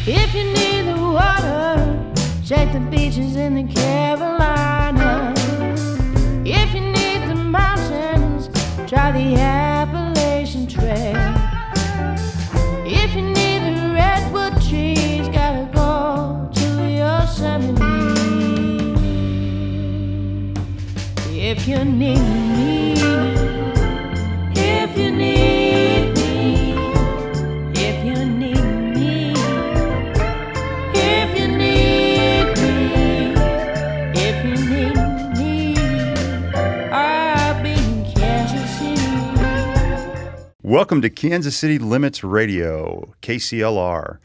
If you need the water, check the beaches in the Carolinas. If you need the mountains, try the Appalachian Trail. If you need the redwood trees, gotta go to Yosemite. If you need me, if you need me, if you need me, if you need me, if you need me, I'll be in Kansas City. Welcome to Kansas City Limits Radio, KCLR.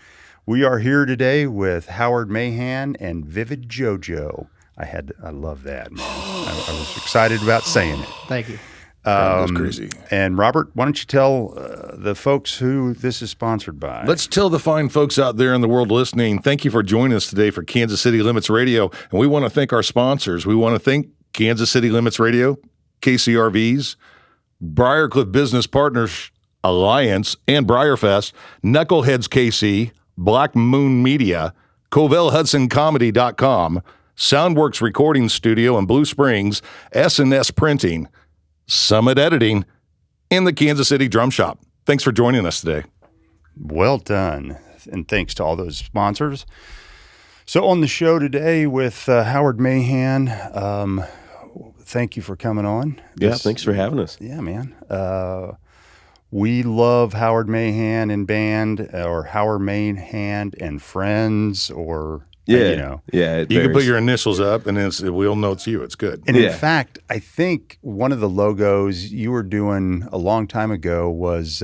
We are here today with Howard Mahan and Vivid Jojo. I love that, man. I was excited about saying it. Thank you. That's crazy. And Robert, why don't you tell the folks who this is sponsored by? Let's tell the fine folks out there in the world listening, thank you for joining us today for Kansas City Limits Radio. And we want to thank our sponsors. We want to thank Kansas City Limits Radio, KCRVs, Briarcliff Business Partners Alliance and Briarfest, Knuckleheads KC, Black Moon Media, CovellHudsonComedy.com, Soundworks Recording Studio in Blue Springs, S&S Printing, Summit Editing, and the Kansas City Drum Shop. Thanks for joining us today. Well done. And thanks to all those sponsors. So on the show today with Howard Mahan, thank you for coming on. Yeah, thanks for having us. Yeah, man. We love Howard Mahan and Band, or Howard Mahan and Friends, or... Yeah, You can put your initials up, and then we'll know it's you. It's good. And in fact, I think one of the logos you were doing a long time ago was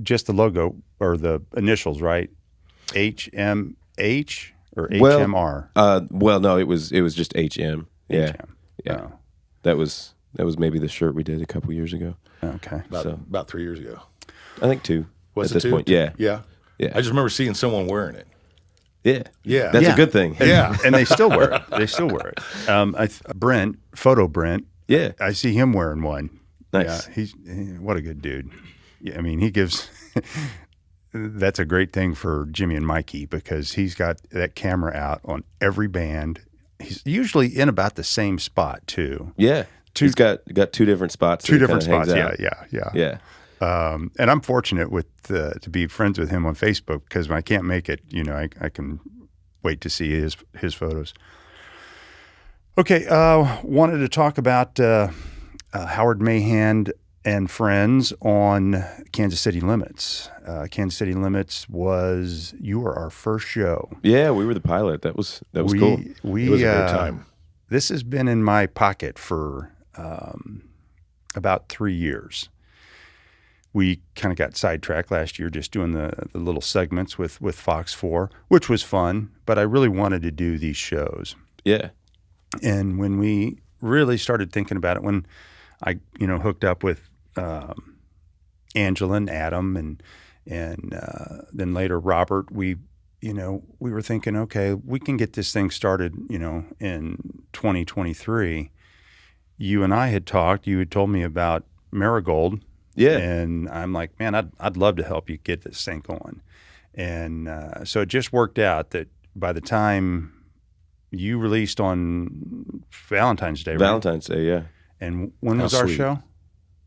just the logo or the initials, right? HMH or HMR? Well, no, it was just HM. Yeah, HM. yeah. Oh. That was maybe the shirt we did a couple years ago. Okay. About 3 years ago. I think 2. Was at it this 2? point. Yeah. I just remember seeing someone wearing it. Yeah. That's a good thing. Yeah. And they still wear it. Brent, Photo Brent. Yeah. I see him wearing one. Nice. Yeah, what a good dude. Yeah, I mean, he gives. That's a great thing for Jimmy and Mikey because he's got that camera out on every band. He's usually in about the same spot too. Yeah. He's got 2 different spots. 2 different spots. Yeah. And I'm fortunate to be friends with him on Facebook because when I can't make it, I can wait to see his photos. Okay, wanted to talk about Howard Mahan and Friends on Kansas City Limits. Kansas City Limits you were our first show. Yeah, we were the pilot. That was cool. It was a great time. This has been in my pocket for about 3 years. We kind of got sidetracked last year just doing the little segments with Fox 4, which was fun, but I really wanted to do these shows. Yeah. And when we really started thinking about it, when I, hooked up with Angela and Adam and then later Robert, we were thinking, okay, we can get this thing started, in 2023. You and I had talked, you had told me about Marigold. Yeah. And I'm like, man, I'd love to help you get this thing going. And so it just worked out that by the time you released on Valentine's Day, right? Valentine's Day, yeah. And when was our show?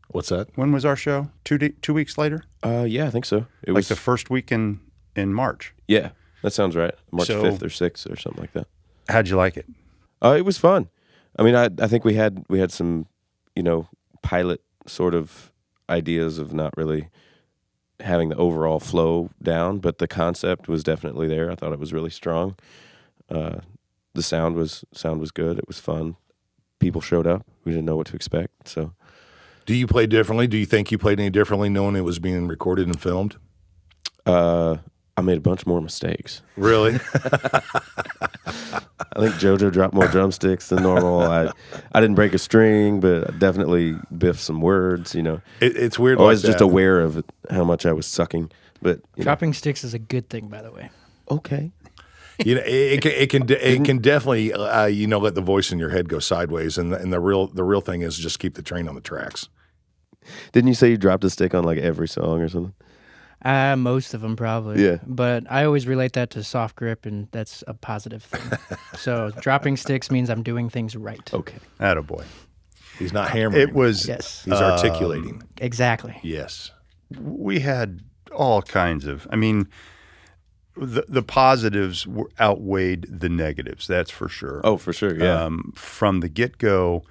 What's that? When was our show? 2 weeks later? Yeah, I think so. It was was the first week in March. Yeah, that sounds right. March So- 5th or 6th or something like that. How'd you like it? It was fun. I mean, I think we had some, pilot sort of ideas of not really having the overall flow down, but the concept was definitely there. I thought it was really strong. The sound was good. It was fun. People showed up. We didn't know what to expect. So, Do you play differently? Do you think you played any differently knowing it was being recorded and filmed? I made a bunch more mistakes. Really? I think Jojo dropped more drumsticks than normal. I didn't break a string, but I definitely biffed some words, It's weird. I was like just that. aware of how much I was sucking. But Dropping sticks is a good thing, by the way. Okay. It can definitely let the voice in your head go sideways, and the real thing is just keep the train on the tracks. Didn't you say you dropped a stick on like every song or something? Most of them probably. Yeah. But I always relate that to soft grip, and that's a positive thing. So dropping sticks means I'm doing things right. Okay. Attaboy. He's not hammering. It was, Yes. He's articulating. Exactly. Yes. we had all kinds of, I mean, the positives outweighed the negatives, that's for sure. Oh, for sure. Yeah. From the get-go,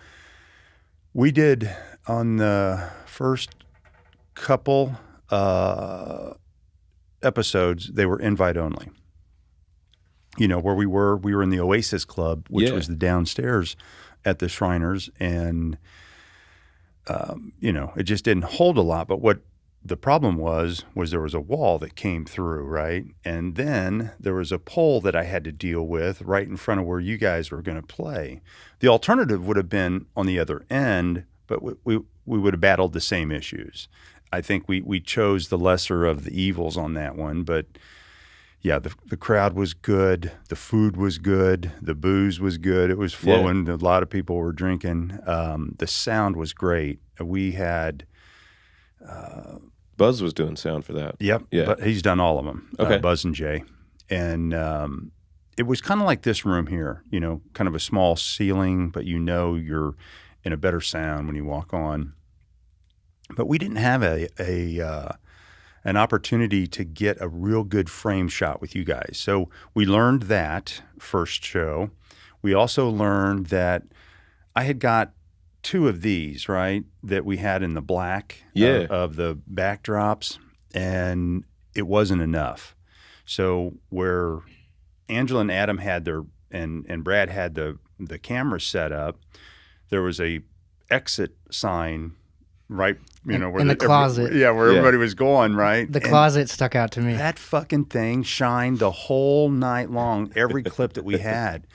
we did on the first couple episodes, they were invite only. You know, where we were in the Oasis Club, which was the downstairs at the Shriners, and you know, it just didn't hold a lot. But what the problem was there was a wall that came through, right? And then there was a pole that I had to deal with right in front of where you guys were going to play. The alternative would have been on the other end, but we would have battled the same issues. I think we chose the lesser of the evils on that one, but yeah, the crowd was good, the food was good, the booze was good, it was flowing, a lot of people were drinking, the sound was great. We had Buzz was doing sound for that. Yep. Yeah. But he's done all of them. Okay. Buzz and Jay. And it was kind of like this room here, you know, kind of a small ceiling, but you know you're in a better sound when you walk on. But we didn't have an opportunity to get a real good frame shot with you guys. So we learned that first show. We also learned that I had got 2 of these, right, that we had in the black of the backdrops, and it wasn't enough. So where Angela and Adam had their and Brad had the camera set up, there was a exit sign right, you know, where in the closet. where everybody was going, right? The And closet stuck out to me. that fucking thing shined the whole night long, every clip that we had.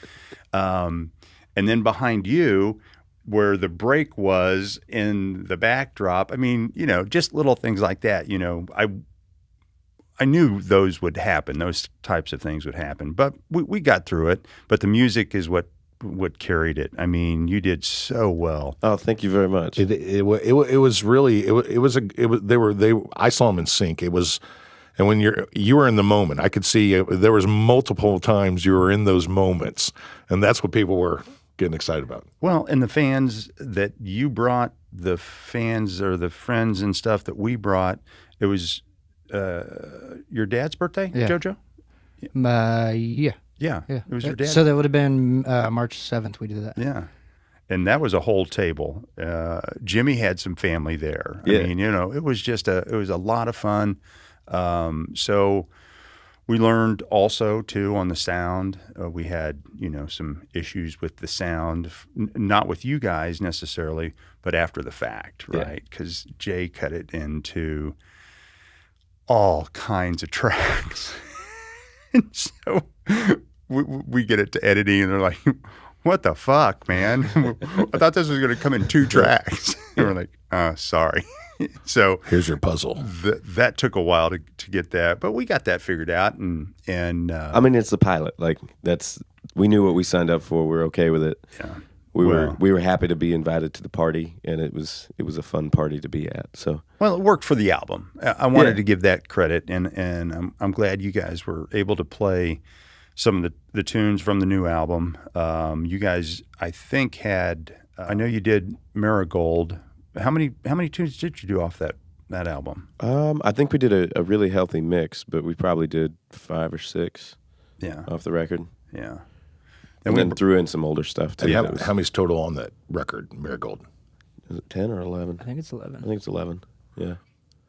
And then behind you, where the break was in the backdrop, I mean, you know, just little things like that. You know, I knew those would happen. Those types of things would happen. But we got through it. But the music is what carried it. I mean, you did so well. Oh, thank you very much. It was really I saw them in sync. It was, and when you were in the moment, I could see there was multiple times you were in those moments, and that's what people were getting excited about. Well, and the fans that you brought, the fans or the friends and stuff that we brought, it was your dad's birthday, Jojo? Yeah. Yeah, it was your dad. So that would have been March 7th we did that. Yeah. And that was a whole table. Jimmy had some family there. Yeah. I mean, you know, it was a lot of fun. So we learned also too on the sound. We had, you know, some issues with the sound, not with you guys necessarily, but after the fact, right? Because Jay cut it into all kinds of tracks. And so we get it to editing, and they're like, "What the fuck, man? I thought this was going to come in 2 tracks." And we're like, "Sorry." So Here's your puzzle. that took a while to get that, but we got that figured out. And I mean, it's the pilot. Like we knew what we signed up for. We're okay with it. Yeah. We were happy to be invited to the party, and it was a fun party to be at. So well, it worked for the album. I wanted to give that credit, and I'm glad you guys were able to play some of the tunes from the new album. You guys, I think, had I know you did Marigold. How many tunes did you do off that album? I think we did a really healthy mix, but we probably did 5 or 6. Yeah. Off the record. Yeah. And then threw in some older stuff too. How many's total on that record, Marigold? Is it 10 or 11? I think it's 11. I think it's 11. Yeah.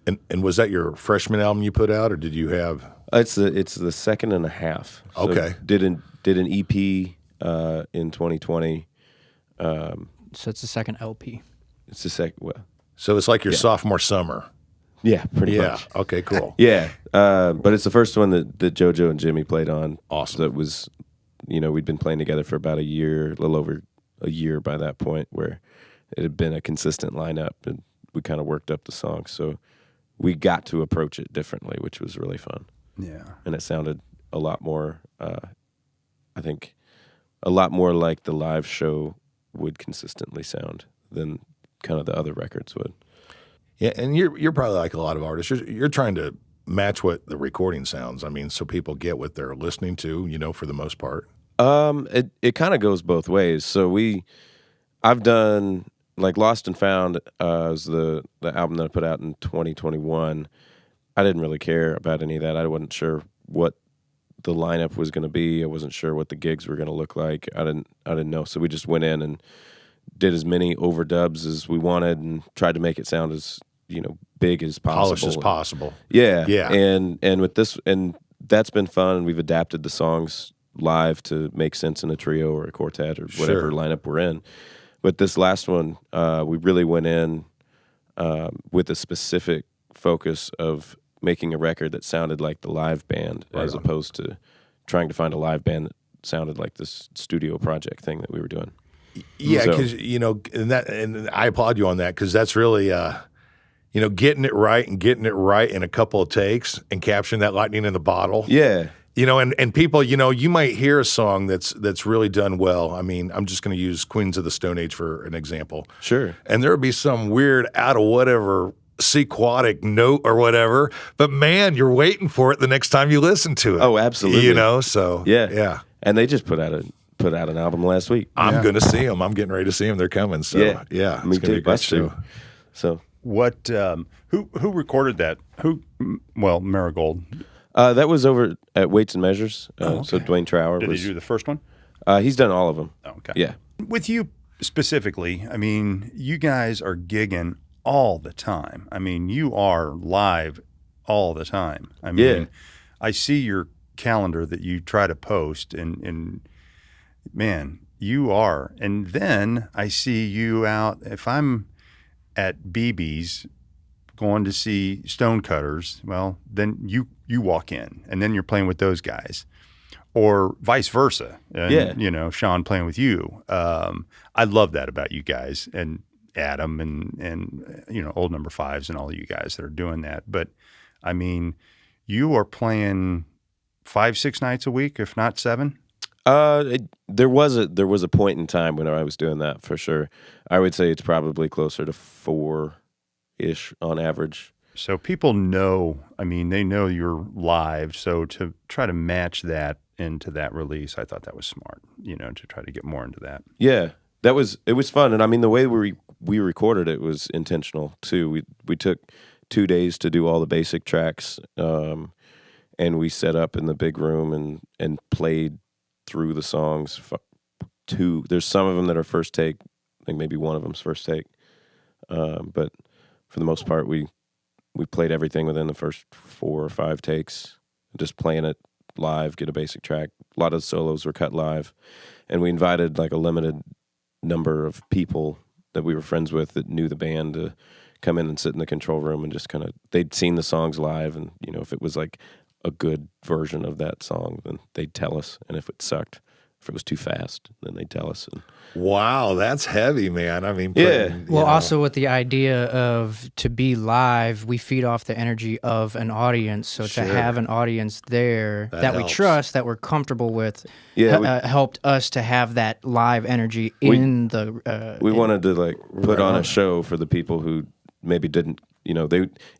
And was that your freshman album you put out, or did you have? It's the second and a half. So Okay. Did an EP in 2020. So it's the second LP. It's the second. Well, So it's like your sophomore summer. yeah, pretty Yeah. much. Okay. Cool. Yeah, but it's the first one that Jojo and Jimmy played on. Awesome. That was, you know, we'd been playing together for about a year, a little over a year by that point, where it had been a consistent lineup, and we kind of worked up the songs. So we got to approach it differently, which was really fun. Yeah. And it sounded a lot more, I think, a lot more like the live show would consistently sound than kind of the other records would. Yeah, and you're probably like a lot of artists. You're trying to match what the recording sounds? I mean, so people get what they're listening to, for the most part. It kind of goes both ways. So I've done like Lost and Found was the album that I put out in 2021. I didn't really care about any of that. I wasn't sure what the lineup was going to be. I wasn't sure what the gigs were going to look like. I didn't know. So we just went in and did as many overdubs as we wanted and tried to make it sound as big as possible, Polished as possible. Yeah, Yeah. And with this, and that's been fun. And we've adapted the songs live to make sense in a trio or a quartet or whatever lineup we're in. But this last one, we really went in with a specific focus of making a record that sounded like the live band, as opposed to trying to find a live band that sounded like this studio project thing that we were doing. Yeah, So- because and I applaud you on that, because that's really getting it right in a couple of takes and capturing that lightning in the bottle. Yeah. And people, you might hear a song that's really done well. I mean, I'm just going to use Queens of the Stone Age for an example. Sure. And there'll be some weird out of whatever sequotic note or whatever, but man, you're waiting for it the next time you listen to it. Oh, absolutely. So Yeah. And they just put out an album last week. I'm going to see them. I'm getting ready to see them. They're coming. So Yeah. yeah, Me it's going to be too. a great Us too. show. So What? Who recorded that? Well, Marigold. that was over at Weights and Measures. Oh, So okay. Dwayne Trower Did was. he do the first one? He's done all of them. Oh, okay. Yeah. With you specifically, I mean, you guys are gigging all the time. I mean, you are live all the time. I mean, Yeah. I see your calendar that you try to post, and man, you are. And then I see you out. If I'm at BB's going to see Stonecutters, well, then you walk in, and then you're playing with those guys. Or vice versa. And, Yeah. Sean playing with you. I love that about you guys, and Adam and old number fives and all of you guys that are doing that. But I mean, you are playing 5-6 nights a week, if not 7. There was a point in time when I was doing that for sure. I would say it's probably closer to 4-ish on average. So people know, I mean, they know you're live. So to try to match that into that release, I thought that was smart, to try to get more into that. Yeah, it was fun, and I mean the way we recorded it was intentional too. We took 2 days to do all the basic tracks, and we set up in the big room and played through the songs. There's some of them that are first take. I think maybe one of them's first take, but for the most part, we played everything within the first 4 or 5 takes, just playing it live, get a basic track. A lot of the solos were cut live, and we invited like a limited number of people that we were friends with that knew the band to come in and sit in the control room and just they'd seen the songs live, and if it was like a good version of that song, then they'd tell us, and if it sucked, if it was too fast, then they'd tell us. And Wow, that's heavy, man. I mean, Yeah. Well, also with the idea of to be live, we feed off the energy of an audience. So Sure. to have an audience there That that we helps. trust, that we're comfortable with, Yeah, helped us to have that live energy in the. we wanted to like put on a show for the people who maybe didn't. We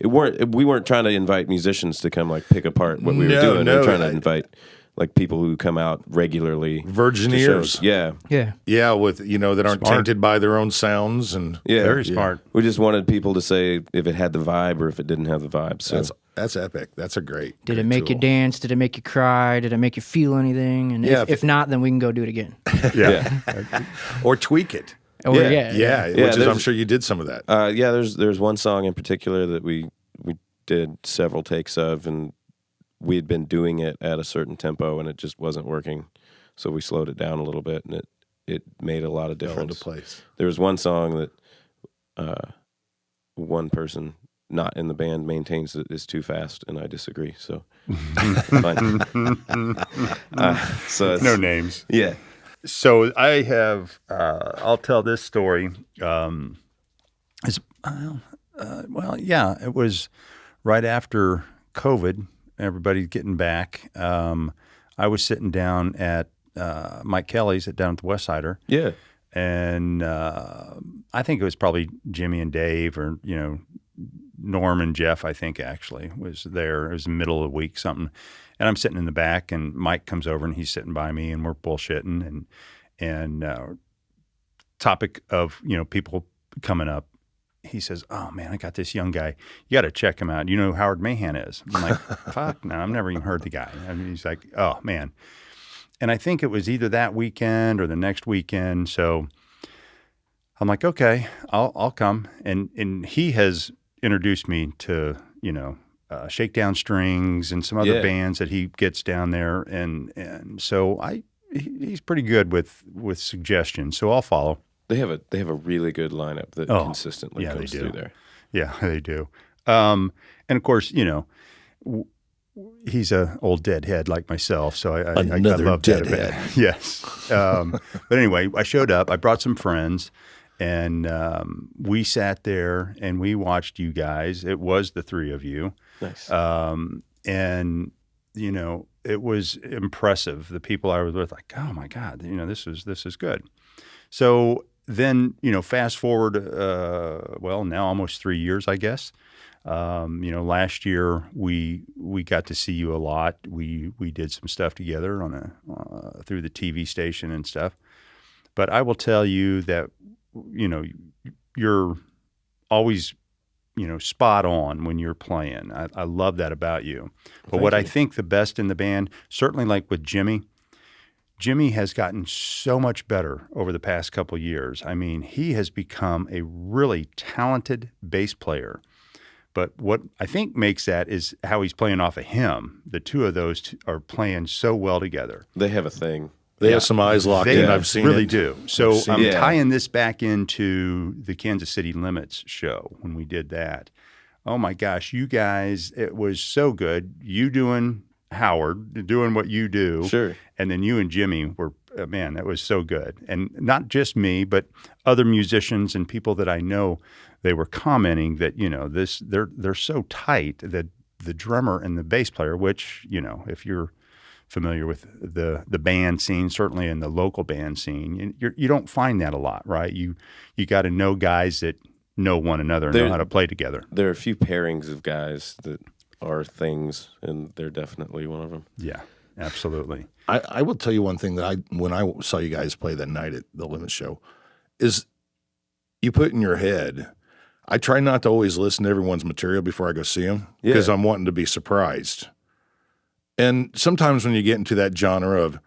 weren't trying to invite musicians to come like pick apart what we were doing. We were trying to invite like people who come out regularly. Virgin to ears. shows. Yeah. Yeah. Yeah, with that aren't Smart. tainted by their own sounds, and Yeah. Very smart. We just wanted people to say if it had the vibe or if it didn't have the vibe. So that's epic. That's a great. Did great it make you tool. dance? Did it make you cry? Did it make you feel anything? And Yeah, if not, then we can go do it again. Yeah. or tweak it? Or, Yeah. Yeah, which is I'm sure you did some of that. there's one song in particular that we did several takes of, and we had been doing it at a certain tempo and it just wasn't working, so we slowed it down a little bit, and it made a lot of Fell into difference. place. There was one song that one person not in the band maintains that is too fast, and I disagree. So, fine. So it's, No names. yeah, So I have, I'll tell this story. It was right after COVID, everybody getting back. I was sitting down at Mike Kelly's down at the West Sider, yeah, and I think it was probably Jimmy and Dave, or Norm and Jeff, I think, actually was there. It was the middle of the week, something. And I'm sitting in the back, and Mike comes over, and he's sitting by me, and we're bullshitting, and topic of, people coming up. He says, "Oh man, I got this young guy. You got to check him out. You know who Howard Mahan is?" I'm like, "Fuck no, I've never even heard the guy." I mean, he's like, "Oh man," and I think it was either that weekend or the next weekend. So I'm like, "Okay, I'll come." And he has introduced me to Shakedown Strings and some other bands that he gets down there, and so he's pretty good with suggestions. So I'll follow. They have a really good lineup that consistently comes through there. Yeah, they do. And of course, he's a old deadhead like myself, so I love deadhead. That. Yes. But anyway, I showed up. I brought some friends, and we sat there and we watched you guys. It was the three of you. Nice. And it was impressive. The people I was with, like, oh my God, this is good. So then, fast forward, now almost 3 years, I guess. Last year we got to see you a lot. We did some stuff together through the TV station and stuff. But I will tell you that, you're always, spot on when you're playing. I love that about you. But what I think the best in the band, certainly like with Jimmy has gotten so much better over the past couple years. I mean, he has become a really talented bass player. But what I think makes that is how he's playing off of him. The two of those are playing so well together. They have a thing. They have some eyes locked in. I've seen really it. do. So I'm tying this back into the Kansas City Limits show when we did that. Oh my gosh, you guys, it was so good. You doing Howard, doing what you do. Sure. And then you and Jimmy were, man, that was so good. And not just me, but other musicians and people that I know, they were commenting that, they're so tight that the drummer and the bass player, which, if you're familiar with the band scene, certainly in the local band scene, you don't find that a lot, right? You got to know guys that know one another and know how to play together. There are a few pairings of guys that are things, and they're definitely one of them. Yeah, absolutely. I will tell you one thing that when I saw you guys play that night at the Limits show is you put in your head, I try not to always listen to everyone's material before I go see them because I'm wanting to be surprised. And sometimes when you get into that genre of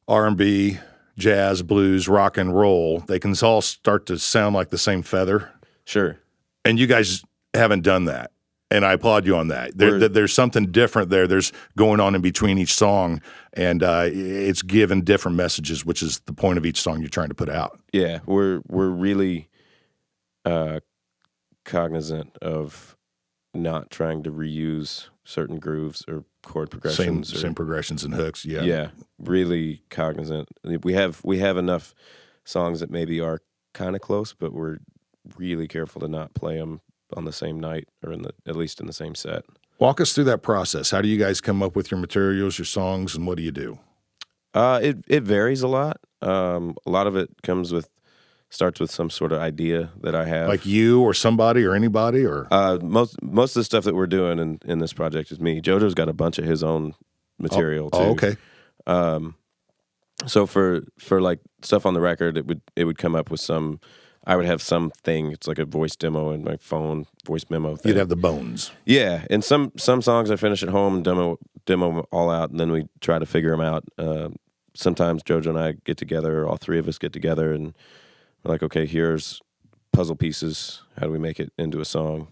R&B, jazz, blues, rock and roll, they can all start to sound like the same feather. Sure. And you guys haven't done that. And I applaud you on that. There's something different there. There's going on in between each song, and it's given different messages, which is the point of each song you're trying to put out. Yeah, we're really cognizant of not trying to reuse certain grooves or chord progressions. Same progressions and hooks. Yeah. Yeah, really cognizant. We have enough songs that maybe are kind of close, but we're really careful to not play them on the same night or at least in the same set. Walk us through that process. How do you guys come up with your materials, your songs, and what do you do? It varies a lot. A lot of it starts with some sort of idea that I have. Like you or somebody or anybody? Or most of the stuff that we're doing in this project is me. Jojo's got a bunch of his own material too. Oh, okay. So for like stuff on the record, it would come up with some. I would have something. It's like a voice demo in my phone, voice memo thing. You'd have the bones. Yeah, and some songs I finish at home and demo them all out, and then we try to figure them out. Sometimes Jojo and I get together, all three of us get together, and we're like, okay, here's puzzle pieces. How do we make it into a song?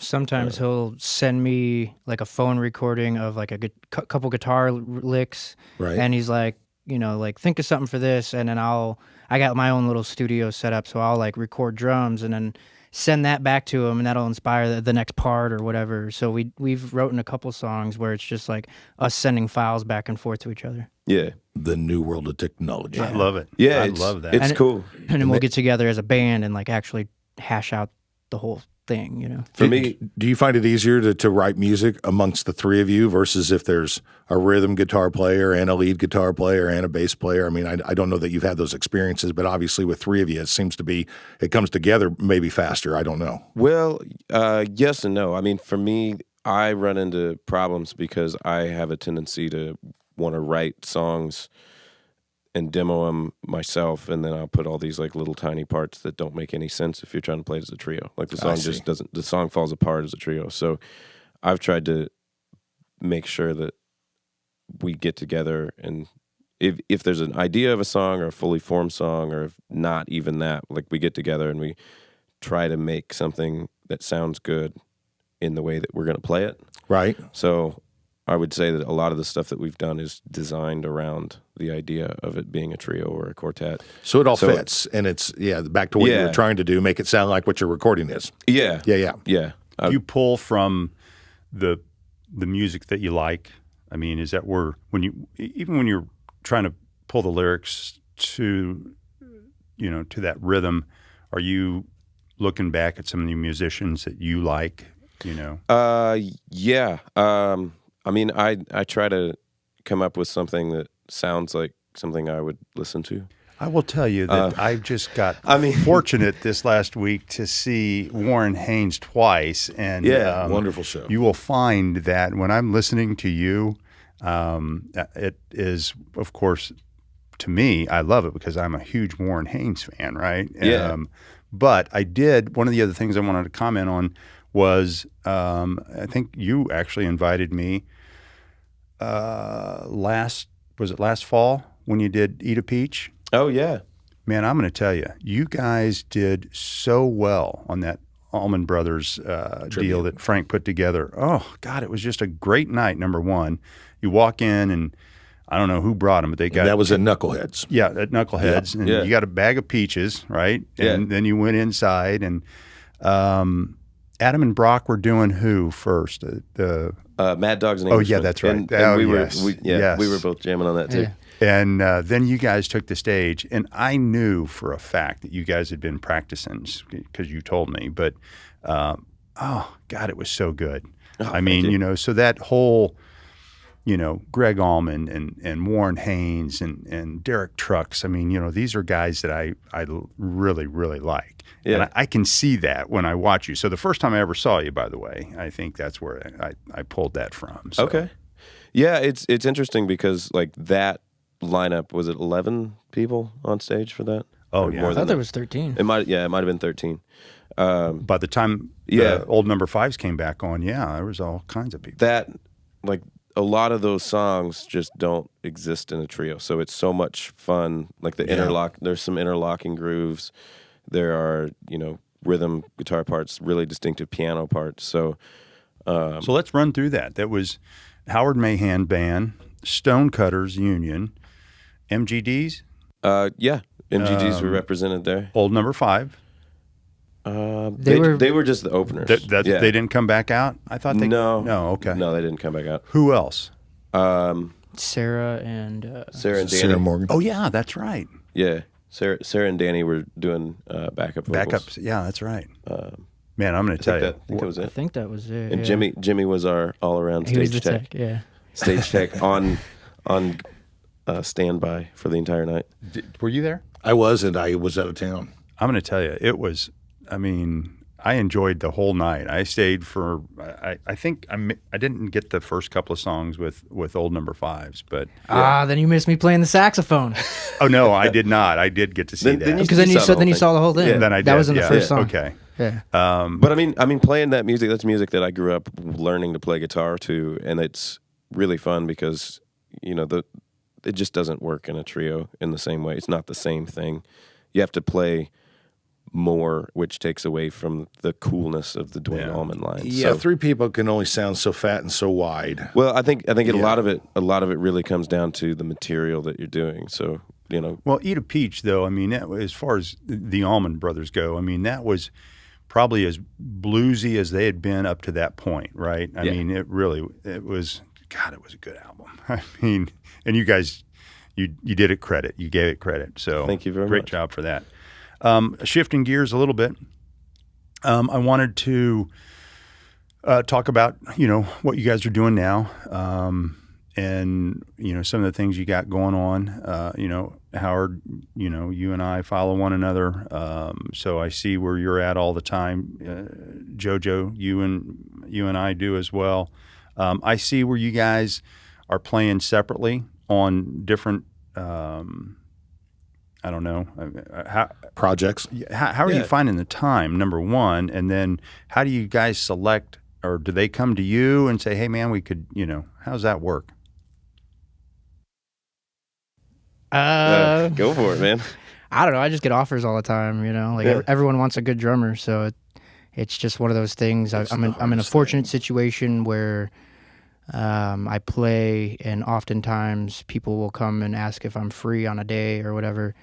Sometimes he'll send me like a phone recording of like a couple guitar licks, right? And he's like, like think of something for this, and then I got my own little studio set up, so I'll like record drums and then send that back to him, and that'll inspire the next part or whatever. So we've written a couple songs where it's just like us sending files back and forth to each other. Yeah, the new world of technology. I love it. Yeah, I love that. It's cool. And then we'll get together as a band and like actually hash out the whole thing, you know. For me, do you find it easier to write music amongst the three of you versus if there's a rhythm guitar player and a lead guitar player and a bass player? I mean, I don't know that you've had those experiences, but obviously with three of you, it seems to be, it comes together maybe faster. I don't know. well, yes and no. I mean, for me, I run into problems because I have a tendency to want to write songs and demo them myself, and then I'll put all these like little tiny parts that don't make any sense if you're trying to play it as a trio. Like the song just doesn't. The song falls apart as a trio. So I've tried to make sure that we get together, and if there's an idea of a song or a fully formed song, or if not even that, like we get together and we try to make something that sounds good in the way that we're going to play it. Right. So I would say that a lot of the stuff that we've done is designed around the idea of it being a trio or a quartet. So it all fits, and it's, back to what you were trying to do, make it sound like what your recording is. Yeah. Yeah. Yeah. Do you pull from the music that you like? I mean, is that where, even when you're trying to pull the lyrics to that rhythm, are you looking back at some of the musicians that you like, Yeah. I mean, I try to come up with something that sounds like something I would listen to. I will tell you that I just got fortunate this last week to see Warren Haynes twice, and wonderful show. You will find that when I'm listening to you, it is, of course, to me, I love it because I'm a huge Warren Haynes fan, right? Yeah. But one of the other things I wanted to comment on was I think you actually invited me last fall when you did Eat a Peach? Oh, yeah. Man, I'm going to tell you, you guys did so well on that Allman Brothers deal that Frank put together. Oh, God, it was just a great night, number one. You walk in, and I don't know who brought them, but they got... That was at Knuckleheads. Yeah, at Knuckleheads. Yeah. And you got a bag of peaches, right? And then you went inside, and Adam and Brock were doing who first? Mad Dogs and Oh, Englishmen. yeah, that's right. And we yes. were both jamming on that, too. Yeah. And then you guys took the stage, and I knew for a fact that you guys had been practicing because you told me. But oh God, it was so good. Oh, I mean, so that whole, Greg Allman and Warren Haynes and Derek Trucks. I mean, these are guys that I really, really like. Yeah. And I can see that when I watch you. So the first time I ever saw you, by the way, I think that's where I pulled that from. So. Okay. Yeah, it's interesting because like that lineup, was it 11 people on stage for that? Oh, Or yeah. more I than thought there that? was 13. It might have been 13. By the time the old number fives came back on, there was all kinds of people. That, like, a lot of those songs just don't exist in a trio. So it's so much fun. Like there's some interlocking grooves. There are, rhythm guitar parts, really distinctive piano parts. So let's run through that. That was Howard Mahan Band, Stonecutters Union, MGDs. MGDs were represented there. Old number five. They were just the openers. They didn't come back out? I thought they... No. No, okay. No, they didn't come back out. Who else? Sarah and Danny. Sarah Morgan. Oh, yeah, that's right. Yeah. Sarah and Danny were doing backup vocals. Backups. Yeah, that's right. Man, I'm going to tell you. I think that was I it. think that was it. And yeah. Jimmy was our all-around He was stage the tech. tech. Stage tech on standby for the entire night. Were you there? I was, and I was out of town. I'm going to tell you, it was, I enjoyed the whole night. I stayed for, I think I didn't get the first couple of songs with old number fives, but. Then you missed me playing the saxophone. Oh, no, I did not. I did get to see Then that. Because then you saw the whole thing. Yeah. Then I did. That was in the yeah. first song. Okay. Yeah. But I mean, playing that music, that's music that I grew up learning to play guitar to, and it's really fun because, it just doesn't work in a trio in the same way. It's not the same thing. You have to play more, which takes away from the coolness of the Dwayne Allman lines. Yeah, three people can only sound so fat and so wide. Well, I think a lot of it really comes down to the material that you're doing. So, Well, Eat a Peach, though, as far as the Allman Brothers go, that was probably as bluesy as they had been up to that point, right? I mean, it was, God, it was a good album. And you guys, you did it credit. You gave it credit. So thank you very great much. Job for that. Shifting gears a little bit, I wanted to talk about, what you guys are doing now, and, some of the things you got going on. Howard, you and I follow one another, so I see where you're at all the time. Jojo, you and I do as well. I see where you guys are playing separately on different, I don't know, Projects. how are you finding the time, number one? And then how do you guys select, or do they come to you and say, hey, man, we could, how's that work? Go for it, man. I don't know. I just get offers all the time. Everyone wants a good drummer, so it's just one of those things. I'm in a fortunate situation where I play, and oftentimes people will come and ask if I'm free on a day or whatever.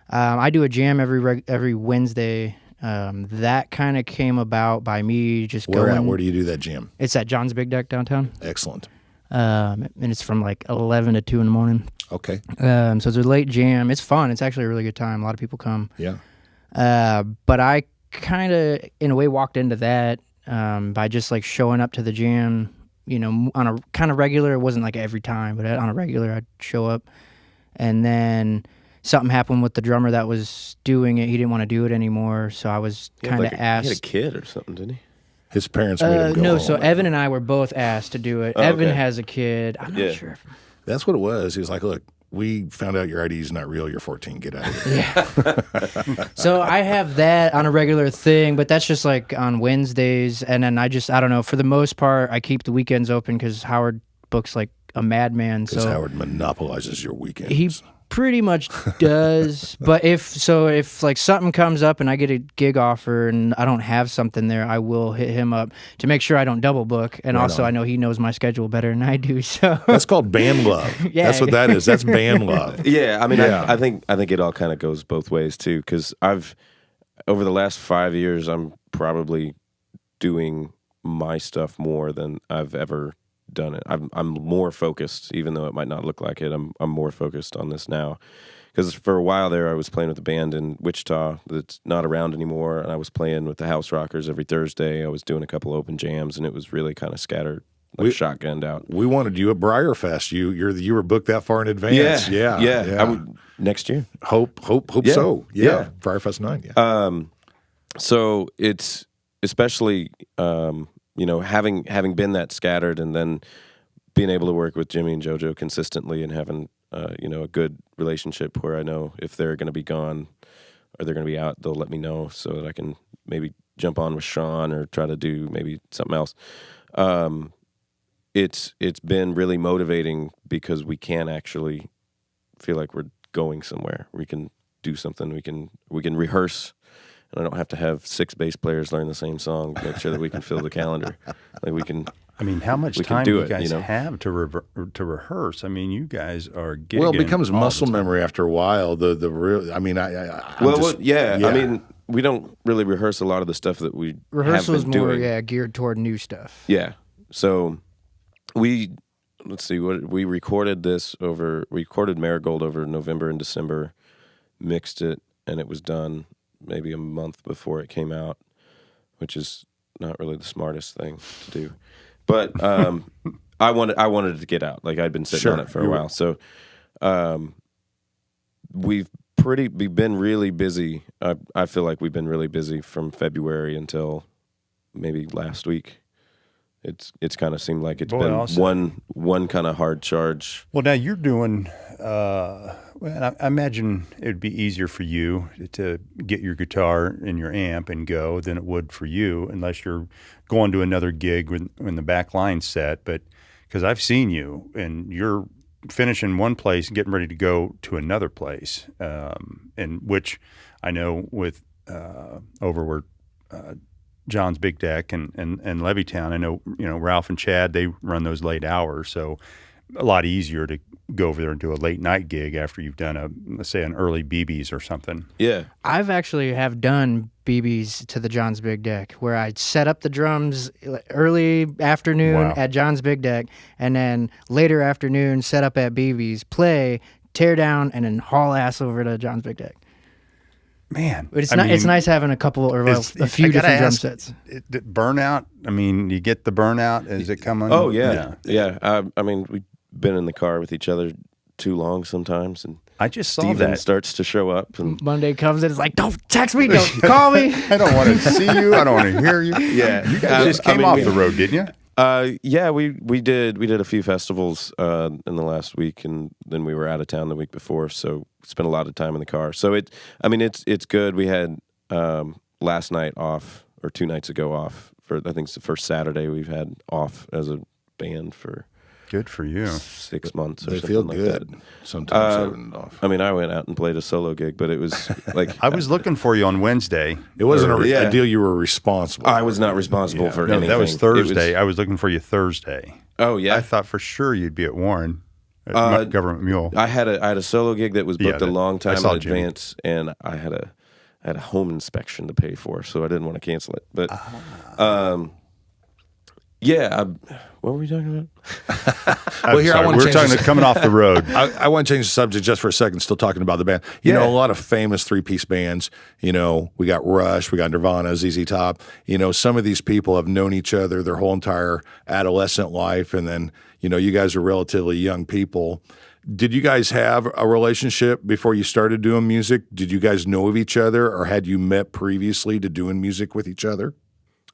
I do a jam every Wednesday. That kind of came about by me just going. Where do you do that jam? It's at John's Big Deck downtown. Excellent. And it's from like 11 to 2 in the morning. Okay. So it's a late jam. It's fun. It's actually a really good time. A lot of people come. Yeah. But I kind of, in a way, walked into that by just like showing up to the jam, on a kind of regular. It wasn't like every time, but on a regular, I'd show up. And then something happened with the drummer that was doing it. He didn't want to do it anymore. So I was kind of asked. He had a kid or something, didn't he? His parents made him go No, home. so Evan and I were both asked to do it. Oh, Evan okay. has a kid. I'm not sure. That's what it was. He was like, look, we found out your ID is not real. You're 14. Get out of here. So I have that on a regular thing, but that's just like on Wednesdays. And then I don't know. For the most part, I keep the weekends open because Howard books like a madman. Because So Howard monopolizes your weekends. he pretty much does. But if like something comes up and I get a gig offer and I don't have something there, I will hit him up to make sure I don't double book. And Right also on. I know he knows my schedule better than I do. So That's called band love. Yeah. That's what that is. That's band love. Yeah, I mean, Yeah. I think it all kind of goes both ways too. Because over the last 5 years, I'm probably doing my stuff more than I've ever done it. I'm more focused, even though it might not look like it. I'm more focused on this now. Because for a while there, I was playing with a band in Wichita that's not around anymore, and I was playing with the House Rockers every Thursday. I was doing a couple open jams, and it was really kind of scattered, like shotgunned out. We wanted you at Briarfest. You were booked that far in advance. Yeah. Next year. Hope Yeah. so. Yeah. Yeah. Briarfest 9. Yeah. So it's especially having been that scattered, and then being able to work with Jimmy and Jojo consistently, and having a good relationship where I know if they're going to be gone or they're going to be out, they'll let me know so that I can maybe jump on with Sean or try to do maybe something else. It's been really motivating because we can actually feel like we're going somewhere. We can do something. We can rehearse. And I don't have to have 6 bass players learn the same song to make sure that we can fill the calendar. Like we can. I mean, how much We can time do do you it, guys you know? have to rehearse? I mean, you guys are gigging Well, it becomes all the muscle time. memory after a while. The real. I mean, I'm Well, just, yeah. I mean, we don't really rehearse a lot of the stuff that we rehearsal have is been more doing. geared toward new stuff. Yeah. So let's see we recorded Marigold over November and December, mixed it, and it was done maybe a month before it came out, which is not really the smartest thing to do. But I wanted it to get out. Like I'd been sitting Sure. on it for a while. So we've been really busy. I feel like we've been really busy from February until maybe last week. It's kind of seemed like it's Boy, been also- one kind of hard charge. Well, now you're doing. Well, I imagine it would be easier for you to get your guitar and your amp and go than it would for you, unless you're going to another gig when the back line's set. But because I've seen you and you're finishing one place and getting ready to go to another place, and which I know with over where John's Big Deck and Levittown, I know Ralph and Chad, they run those late hours, so a lot easier to go over there and do a late night gig after you've done let's say an early BB's or something. Yeah. I've actually have done BBs to the John's Big Deck where I set up the drums early afternoon Wow. at John's Big Deck, and then later afternoon set up at BB's, play, tear down, and then haul ass over to John's Big Deck. man. But it's I not. It's mean, nice having a couple or well, it's- a I few gotta different drum ask, sets. burnout. I mean, you get the burnout as it come on. Oh yeah. I mean, we've been in the car with each other too long sometimes, and I just saw Steven that. starts to show up, and Monday comes in, it's like, don't text me, don't call me. I don't want to see you. I don't want to hear you. Yeah. You guys just came off the road, didn't you? yeah, we did a few festivals in the last week, and then we were out of town the week before, so spent a lot of time in the car. So it's good. We had last night off, or 2 nights ago off, for I think it's the first Saturday we've had off as a band for Good for you. 6 months. Or They something feel like good that. sometimes having it off. I mean, I went out and played a solo gig, but it was like I was looking for you on Wednesday. It wasn't Yeah. a deal you were responsible I for. was not responsible for No, anything. that was It Thursday. I was looking for you Thursday. oh yeah, I thought for sure you'd be at Warren, at Government Mule. I had a solo gig that was Yeah, booked a long I time saw in Jimmy. advance, and I had a home inspection to pay for, so I didn't want to cancel it. But, what were we talking about? I'm here, I sorry, wanna we're change talking this- coming off the road. I want to change the subject just for a second, still talking about the band. You know, Yeah. a lot of famous 3-piece bands, you know, we got Rush, we got Nirvana, ZZ Top. You know, some of these people have known each other their whole entire adolescent life. And then, you know, you guys are relatively young people. Did you guys have a relationship before you started doing music? Did you guys know of each other, or had you met previously to doing music with each other?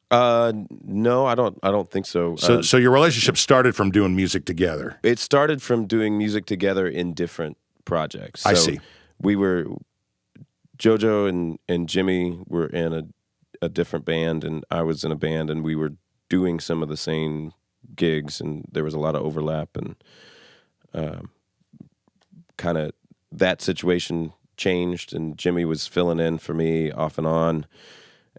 No, I don't think so. So your relationship started from doing music together. It started from doing music together in different projects. I So see. We were Jojo and Jimmy were in a different band, and I was in a band, and we were doing some of the same gigs, and there was a lot of overlap, and kind of that situation changed, and Jimmy was filling in for me off and on,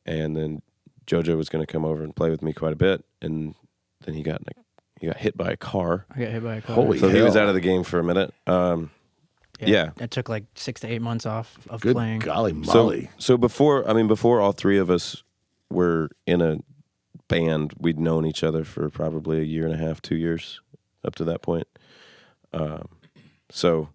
and then Jojo was going to come over and play with me quite a bit, and then he got hit by a car. I got hit by a car. Holy So he was hell. out of the game for a minute. Yeah. I took like 6 to 8 months off of Good playing. golly So, molly. so before all three of us were in a band, we'd known each other for probably a year and a half, 2 years up to that point. So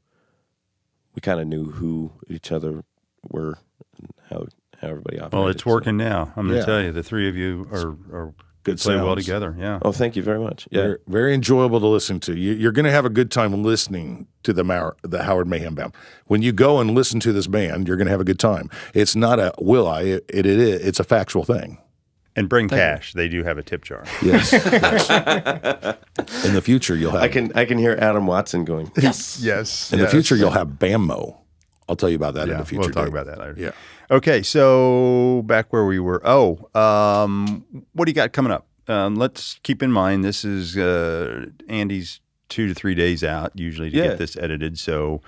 we kind of knew who each other were and how everybody operated. Well, it's so- working now. I'm going to Yeah. tell you, the three of you are Good play well sounds. together. Yeah. Oh, thank you very much. Yeah. Very, very enjoyable to listen to. You're going to have a good time listening to the Howard Mayhem Band. When you go and listen to this band, you're going to have a good time. It's not a will I. It is. It's a factual thing. And bring cash. They do have a tip jar. Yes. In the future, you'll have. I can hear Adam Watson going, yes. Yes. In the future, you'll have Bammo. I'll tell you about that in the future. We'll talk Dave. about that later. Yeah. Okay, so back where we were. What do you got coming up? Let's keep in mind this is Andy's 2 to 3 days out usually to Yeah. get this edited. So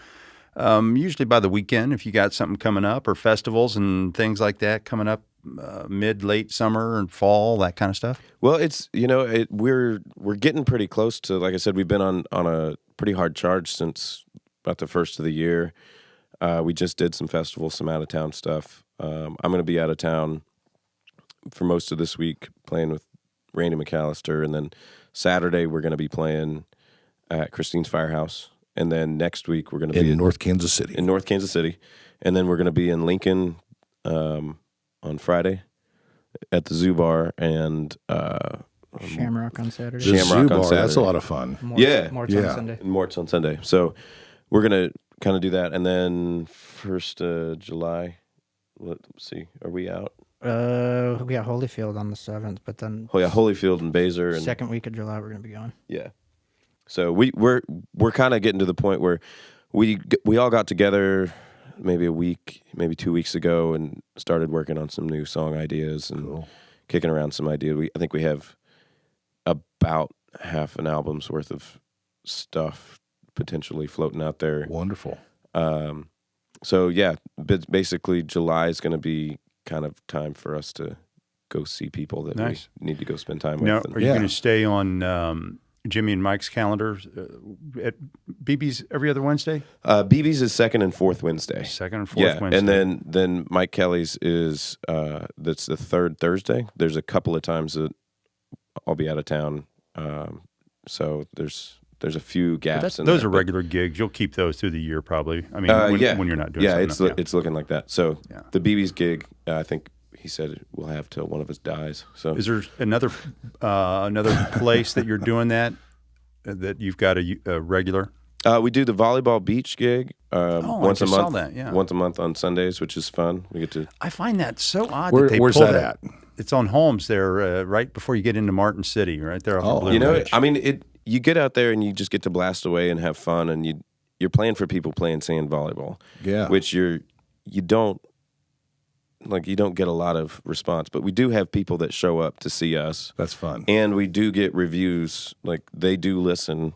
usually by the weekend, if you got something coming up or festivals and things like that coming up, late summer and fall, that kind of stuff. Well, it's we're getting pretty close to, like I said, we've been on a pretty hard charge since about the first of the year. We just did some festivals, some out of town stuff. I'm going to be out of town for most of this week playing with Randy McAllister, and then Saturday we're going to be playing at Christine's Firehouse, and then next week we're going to be In North Kansas City. in North Kansas City, and then we're going to be in Lincoln on Friday at the Zoo Bar, and Shamrock on Saturday. The Shamrock Zoo on Bar, that's a Saturday. lot of fun. Mort's, Yeah. Mort's Yeah. on Sunday. in Mort's on Sunday. So we're going to kind of do that, and then 1st of July, let's see, are we out? We got Holyfield on the 7th, but then Oh yeah, Holyfield and Baser, and second week of July we're gonna be gone. yeah. So we're kind of getting to the point where we all got together maybe a week, maybe 2 weeks ago, and started working on some new song ideas and kicking around some ideas. I think we have about half an album's worth of stuff potentially floating out there. Wonderful. So yeah, basically July is going to be kind of time for us to go see people that Nice. we need to go spend time with. Now, And- are you Yeah. going to stay on Jimmy and Mike's calendar at BB's every other Wednesday? BB's is second and fourth Wednesday. Second and fourth Yeah, Wednesday. and then Mike Kelly's is that's the third Thursday. There's a couple of times that I'll be out of town, so there's there's a few gaps. Those are regular gigs. You'll keep those through the year, probably. I mean, when you're not doing something. It's looking like that. So the BB's gig, I think he said we'll have till one of us dies. So is there another place that you're doing that you've got a regular? We do the volleyball beach gig once a month. Saw that, yeah. Once a month on Sundays, which is fun. We get to. I find that so odd. Where's that at? It's on Holmes there, right before you get into Martin City, right there off Blue Ridge. I mean, you get out there and you just get to blast away and have fun, and you're playing for people playing sand volleyball. Yeah, which you don't get a lot of response, but we do have people that show up to see us. That's fun, and we do get reviews. Like they do listen.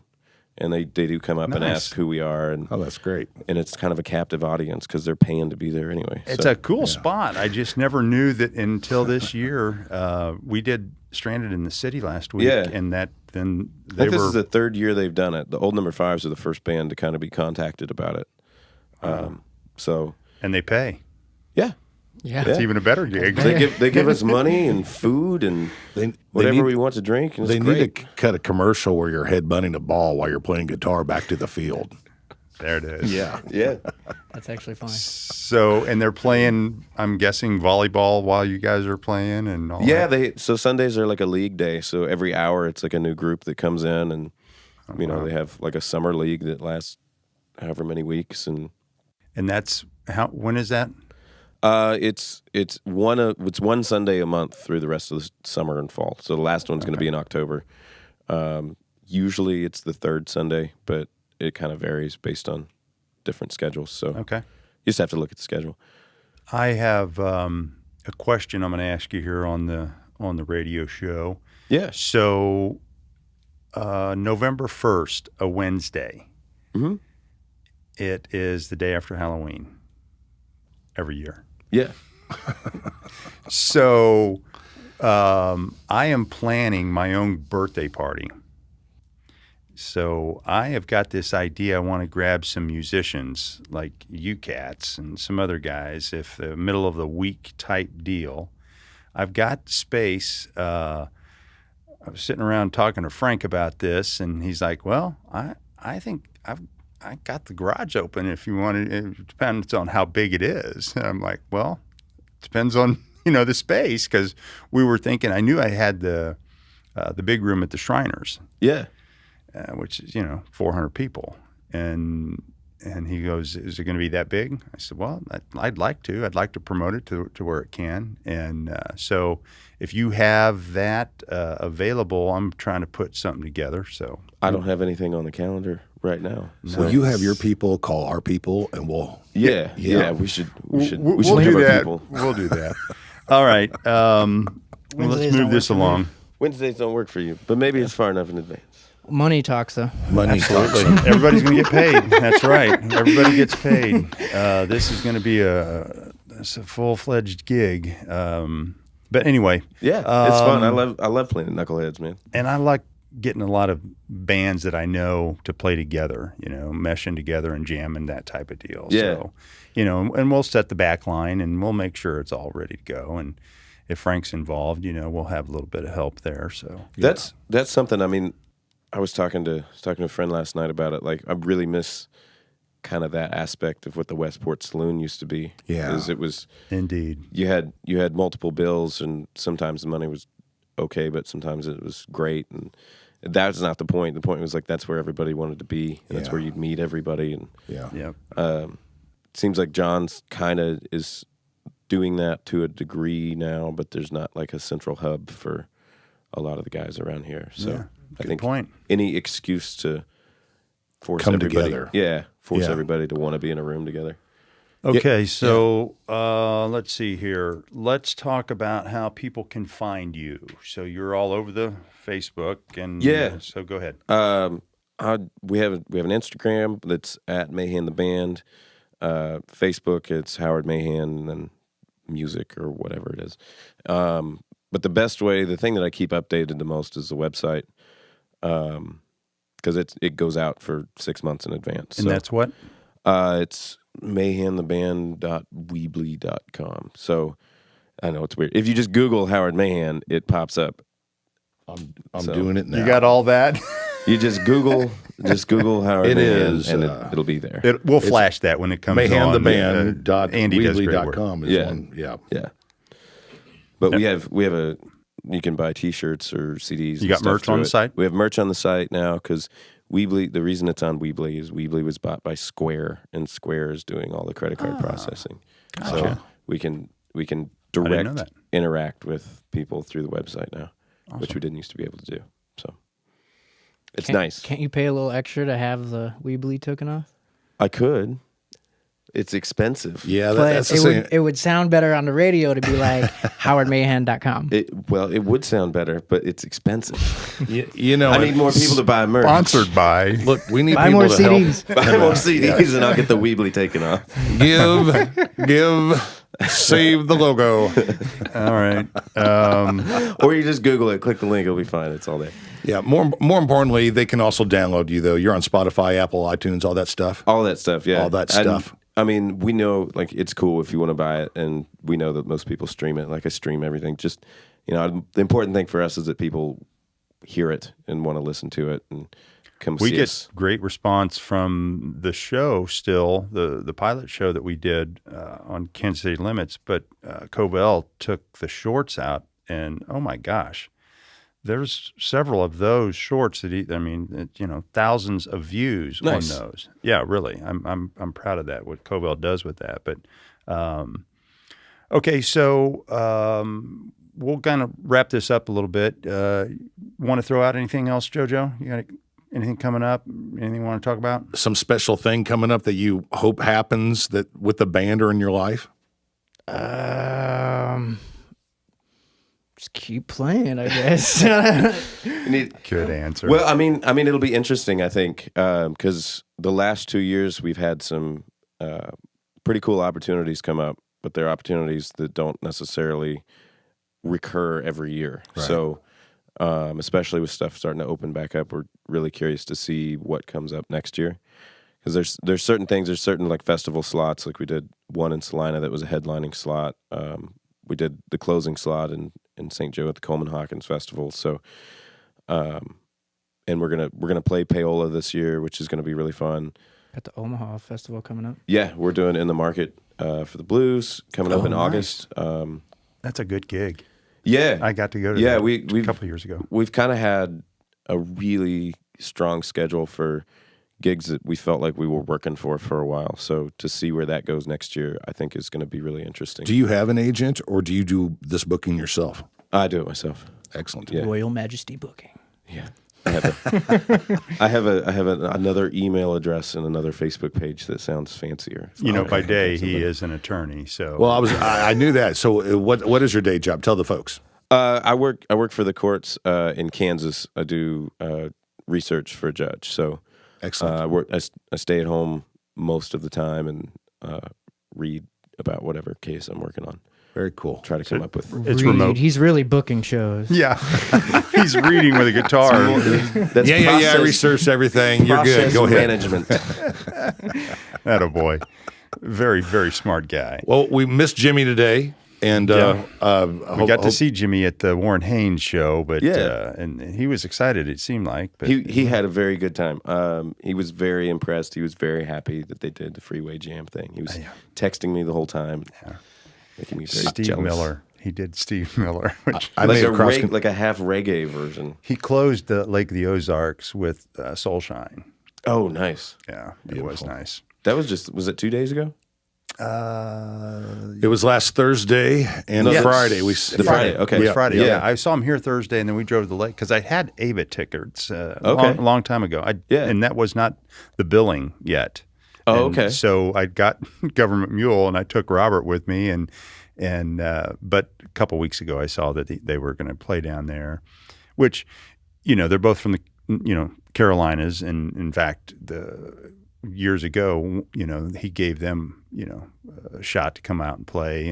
And they do come up and ask who we are. And, that's great. And it's kind of a captive audience because they're paying to be there anyway. It's a cool spot. I just never knew that until this year. We did Stranded in the City last week. Yeah. And I think this is the third year they've done it. The Old Number Fives are the first band to kind of be contacted about it. And they pay. Yeah. Yeah. It's even a better gig. They give us money and food and whatever we want to drink. And they it's need great. to cut a commercial where you're headbutting a ball while you're playing guitar back to the field. There it is. Yeah. Yeah. That's actually fine. So, and they're playing, I'm guessing, volleyball while you guys are playing and all that? So Sundays are like a league day. So every hour it's like a new group that comes in and, they have like a summer league that lasts however many weeks. And that's, when is that? It's one Sunday a month through the rest of the summer and fall. So the last one's going to be in October. Usually it's the third Sunday, but it kind of varies based on different schedules. So you just have to look at the schedule. I have a question I'm going to ask you here on the radio show. Yeah. So November 1st, a Wednesday. Mm-hmm. It is the day after Halloween every year. Yeah. So I am planning my own birthday party. So I have got this idea. I want to grab some musicians like you cats and some other guys, if the middle of the week type deal. I've got space. I was sitting around talking to Frank about this, and he's like, well, I think I got the garage open if you want to. It depends on how big it is. And I'm like, well, it depends on, the space, because we were thinking, I knew I had the big room at the Shriners. Yeah. Which is, 400 people. And he goes, is it going to be that big? I said, well, I'd like to. I'd like to promote it to where it can. And so if you have that available, I'm trying to put something together. So I don't have anything on the calendar right now. So you have your people call our people, and we'll. Yeah. We should we'll have do our that. people. We'll do that. All right. Let's move this along. Wednesdays don't work for you, but maybe it's far enough in advance. Money talks, though. Money Absolutely. Everybody's going to get paid. That's right. Everybody gets paid. This is going to be a full-fledged gig. But anyway. Yeah, it's fun. I love playing Knuckleheads, man. And I like getting a lot of bands that I know to play together, meshing together and jamming, that type of deal. Yeah. So, and we'll set the back line and we'll make sure it's all ready to go. And if Frank's involved, we'll have a little bit of help there. So that's something. I mean, I was talking to a friend last night about it. Like, I really miss kind of that aspect of what the Westport Saloon used to be. Yeah, because it was indeed. You had multiple bills, and sometimes the money was okay, but sometimes it was great, and that's not the point. The point was like that's where everybody wanted to be, and that's where you'd meet everybody. And it seems like John's kind of is doing that to a degree now, but there's not like a central hub for a lot of the guys around here. So I think any excuse to force everybody together. Force everybody to want to be in a room together. Okay, so let's see here. Let's talk about how people can find you. So you're all over the Facebook, and so go ahead. We have an Instagram that's at Mahan the Band. Facebook, it's Howard Mahan, and then music or whatever it is. But the best way, the thing that I keep updated the most is the website, because it goes out for 6 months in advance. And that's what? It's mahantheband.weebly.com. So I know it's weird. If you just Google Howard Mahan, it pops up. I'm doing it now. You got all that? You just Google Howard It Mahan, is, and it'll be there. We'll flash that when it comes on. Andy does great work. MahanTheBand.weebly.com is Yeah. one. Yeah. Yeah. But we have a you can buy T-shirts or CDs. You got merch on the site? We have merch on the site now because Weebly. The reason it's on Weebly is Weebly was bought by Square, and Square is doing all the credit card processing. So we can know direct that. interact with people through the website now, which we didn't used to be able to do. So it's nice. Can't you pay a little extra to have the Weebly token off? I could. It's expensive. Yeah, But that's the same. it would sound better on the radio to be like howardmahan.com. It would sound better, but it's expensive. You know, I need more people to buy merch. Sponsored by. Look, we need Buy people more to CDs. Buy more CDs, and I'll get the Weebly taken off. help. Save the logo. All right. Or you just Google it, click the link, it'll be fine. It's all there. Yeah. More importantly, they can also download you though. You're on Spotify, Apple, iTunes, all that stuff. All that stuff, yeah. All that stuff. I mean, we know like it's cool if you want to buy it, and we know that most people stream it. Like I stream everything. Just the important thing for us is that people hear it and want to listen to it and come We see get us. great response from the show still, the pilot show that we did on Kansas City Limits, but Cobell took the shorts out, and oh my gosh, there's several of those shorts that thousands of views Nice. on those. Yeah, really, I'm proud of that. What Cobell does with that, but okay, so we'll kind of wrap this up a little bit. Want to throw out anything else, Jojo? You got anything coming up? Anything you want to talk about? Some special thing coming up that you hope happens that with the band or in your life? Just keep playing, I guess. Good answer. Well, I mean, it'll be interesting. I think because the last 2 years we've had some pretty cool opportunities come up, but they're opportunities that don't necessarily recur every year. Right. So, especially with stuff starting to open back up, we're really curious to see what comes up next year. Because there's certain things, there's certain like festival slots, like we did one in Salina that was a headlining slot. We did the closing slot in St. Joe at the Coleman Hawkins Festival. So, and we're gonna play Paola this year, which is gonna be really fun. Got the Omaha Festival coming up. Yeah, we're doing In the Market for the Blues coming up in nice. August. That's a good gig. Yeah, I got to go to Yeah, that we a couple of years ago. We've kind of had a really strong schedule for gigs that we felt like we were working for a while. So to see where that goes next year, I think is going to be really interesting. Do you have an agent or do you do this booking yourself? I do it myself. Excellent. Yeah. Royal Majesty Booking. Yeah. I have another email address and another Facebook page that sounds fancier. By day he is an attorney. So Well, I knew that. So what is your day job? Tell the folks. I work for the courts in Kansas. I do research for a judge. So Excellent. I stay at home most of the time and read about whatever case I'm working on. Very cool. Try to come up with. it's remote. He's really booking shows. Yeah, he's reading with a guitar. That's Yeah. I process- researched everything. You're process good. Go ahead. management. Attaboy. Very, very smart guy. Well, we missed Jimmy today, and We got to see Jimmy at the Warren Haynes show, but Yeah. and he was excited. It seemed like, but He had a very good time. He was very impressed. He was very happy that they did the Freeway Jam thing. He was texting me the whole time, making me very Steve jealous. Miller. He did Steve Miller, which I like made a a cross. like a half reggae version. he closed the Lake of the Ozarks with Soulshine. Oh, nice. Yeah, it was nice. That was it 2 days ago? It was last Thursday and No, Friday. the Friday. Okay. It was Friday. Yeah. Yeah. I saw him here Thursday, and then we drove to the lake because I had ABA tickets Okay. long time ago. And that was not the billing yet. Oh, And okay. So I got Government Mule, and I took Robert with me, but a couple weeks ago I saw that they were going to play down there, which, they're both from the Carolinas, and in fact years ago, he gave them, a shot to come out and play,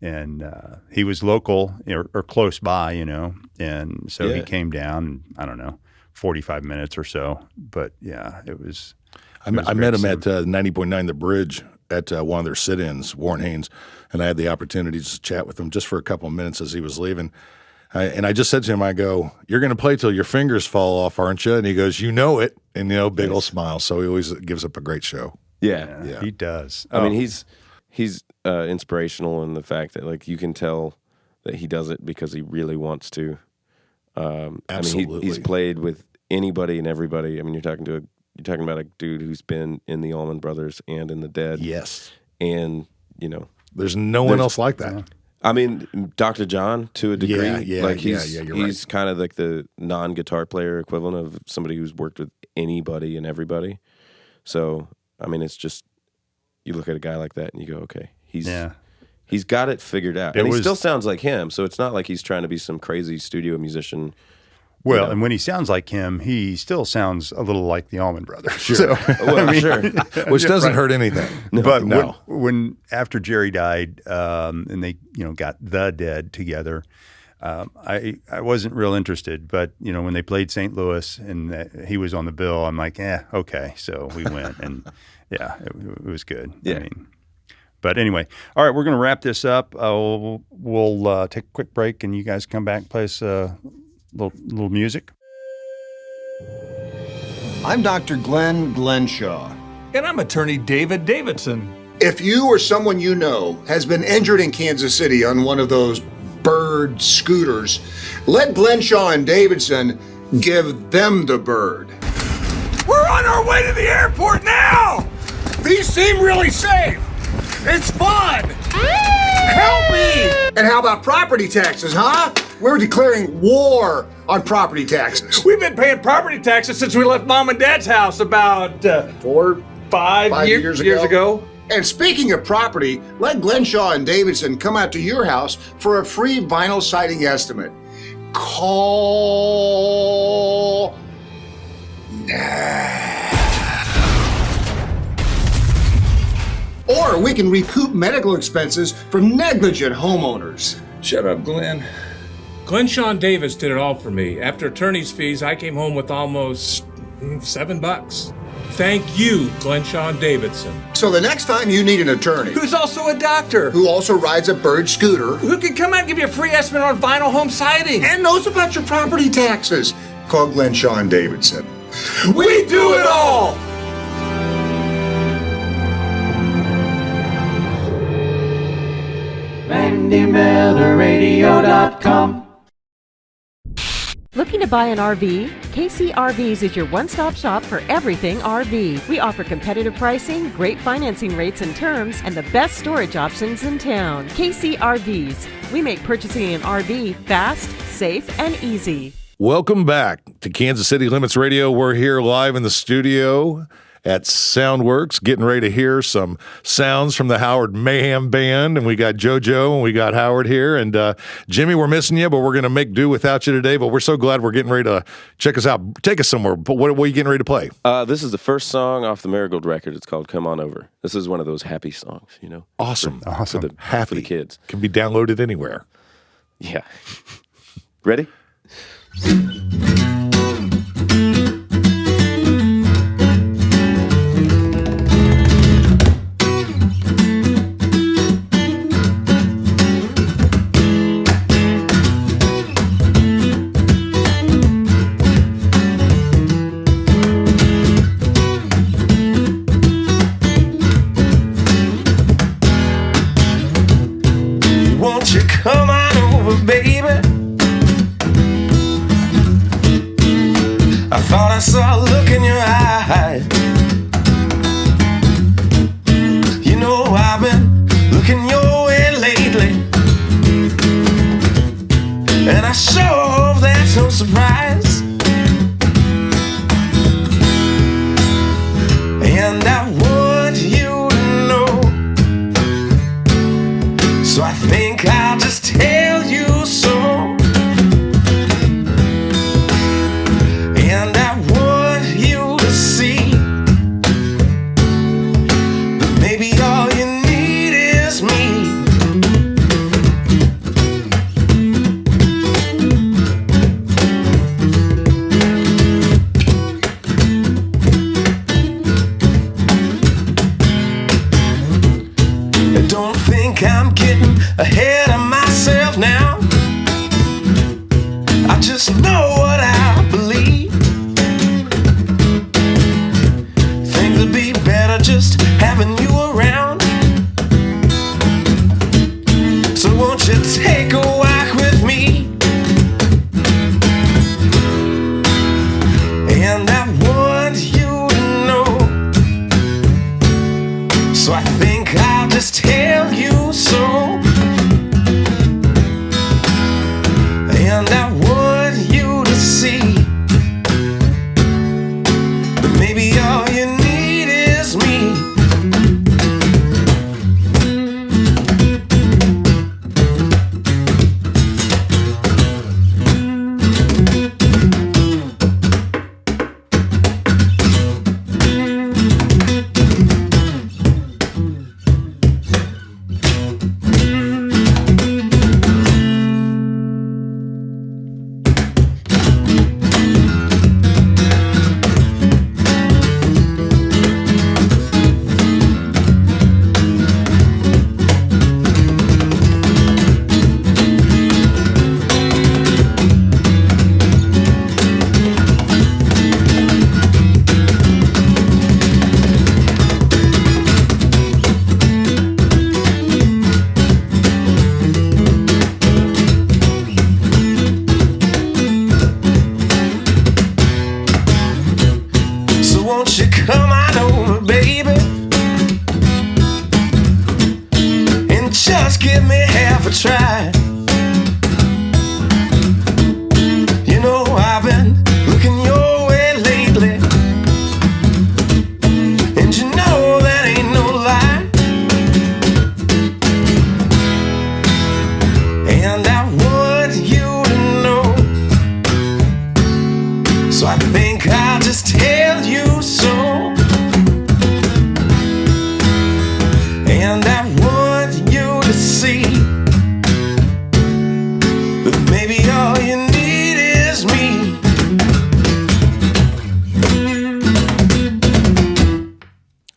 and he was local or close by, and so he came down, I don't know, 45 minutes or so, but yeah, it was. I met him at 90.9 The Bridge at one of their sit-ins, Warren Haynes, and I had the opportunity to chat with him just for a couple of minutes as he was leaving. And I just said to him, I go, "You're going to play till your fingers fall off, aren't you?" And he goes, "You know it." And big old smile. So he always gives up a great show. Yeah. He does. I mean, he's inspirational in the fact that like you can tell that he does it because he really wants to. Absolutely. I mean, he's played with anybody and everybody. I mean, you're talking about a dude who's been in the Allman Brothers and in the Dead. Yes. And there's no one else like that. Yeah. I mean, Dr. John to a degree. Yeah, like you're he's kind of like the non-guitar player equivalent of somebody who's worked with anybody and everybody. So, I mean, it's just you look at a guy like that and you go, okay, he's got it figured out. And he still sounds like him, so it's not like he's trying to be some crazy studio musician. Well, and when he sounds like him, he still sounds a little like the Allman Brothers. Sure. So, Sure. Which doesn't hurt anything. But no. when after Jerry died, and they got the Dead together, I wasn't real interested. But when they played St. Louis and he was on the bill, I'm like, okay. So we went, and it was good. Yeah. I mean, but anyway, all right, we're going to wrap this up. We'll take a quick break, and you guys come back and play us little music. I'm Dr. Glenn Glenshaw. And I'm attorney David Davidson. If you or someone you know has been injured in Kansas City on one of those bird scooters, let Glenshaw and Davidson give them the bird. We're on our way to the airport now! These seem really safe. It's fun! Help me! And how about property taxes, huh? We're declaring war on property taxes. We've been paying property taxes since we left Mom and Dad's house about 5 years ago. And speaking of property, let Glenshaw and Davidson come out to your house for a free vinyl siding estimate. Call now. Or we can recoup medical expenses from negligent homeowners. Shut up, Glenn. Glenshaw Davis did it all for me. After attorney's fees, I came home with almost $7. Thank you, Glenshaw Davidson. So the next time you need an attorney, Who's also a doctor. who also rides a bird scooter, Who can come out and give you a free estimate on vinyl home siding. and knows about your property taxes, call Glenshaw and Davidson. We do it all! RandyMillerRadio.com. Looking to buy an RV? KC RVs is your one-stop shop for everything RV. We offer competitive pricing, great financing rates and terms, and the best storage options in town. KC RVs. We make purchasing an RV fast, safe, and easy. Welcome back to Kansas City Limits Radio. We're here live in the studio at Soundworks, getting ready to hear some sounds from the Howard Mayhem Band. And we got Jojo and we got Howard here. And Jimmy, we're missing you, but we're going to make do without you today. But we're so glad we're getting ready to check us out. Take us somewhere. But what are you getting ready to play? This is the first song off the Marigold record. It's called Come On Over. This is one of those happy songs, Awesome. For the kids. Can be downloaded anywhere. Yeah. Ready? Won't you come on over, baby? just having you around. So won't you take a walk with me? And I want you to know, so I think I'll just tell you so. And I want you to see that maybe all you need is me. Won't you come on over, baby, and just give me half a try? You know I've been looking your way lately, and you know that ain't no lie. And I want you to know, so I think I'll just tell you so. And I want you to see that maybe all you need is me.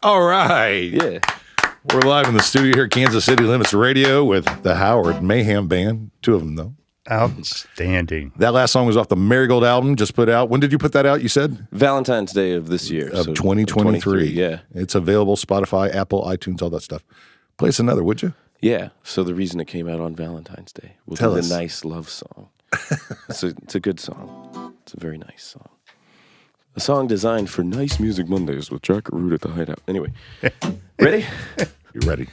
All right. Yeah. We're live in the studio here at Kansas City Limits Radio with the Howard Mahan Band. Two of them, though. Outstanding. That last song was off the Marigold album, just put out. When did you put that out, you said? Valentine's Day of this year. Of so 2023. Yeah. It's available, Spotify, Apple, iTunes, all that stuff. Play us another, would you? Yeah. So the reason it came out on Valentine's Day was Tell the us. nice love song. It's a good song. It's a very nice song. A song designed for nice music Mondays with Jack Root at the Hideout. Anyway, ready? You ready?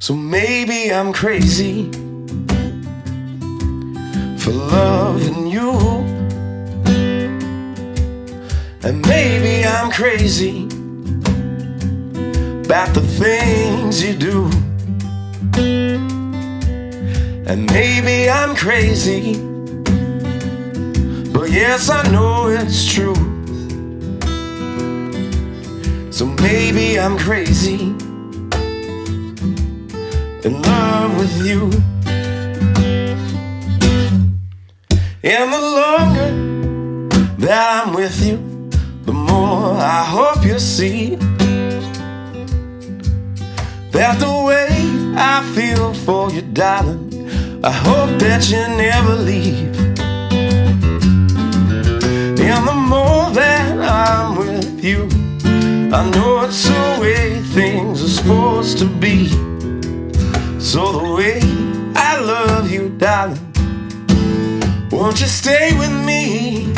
So maybe I'm crazy for loving you, and maybe I'm crazy about the things you do, and maybe I'm crazy, but yes, I know it's true. So maybe I'm crazy in love with you. And the longer that I'm with you, the more I hope you see that the way I feel for you, darling, I hope that you never leave. And the more that I'm with you, I know it's the way things are supposed to be. So the way I love you, darling, won't you stay with me?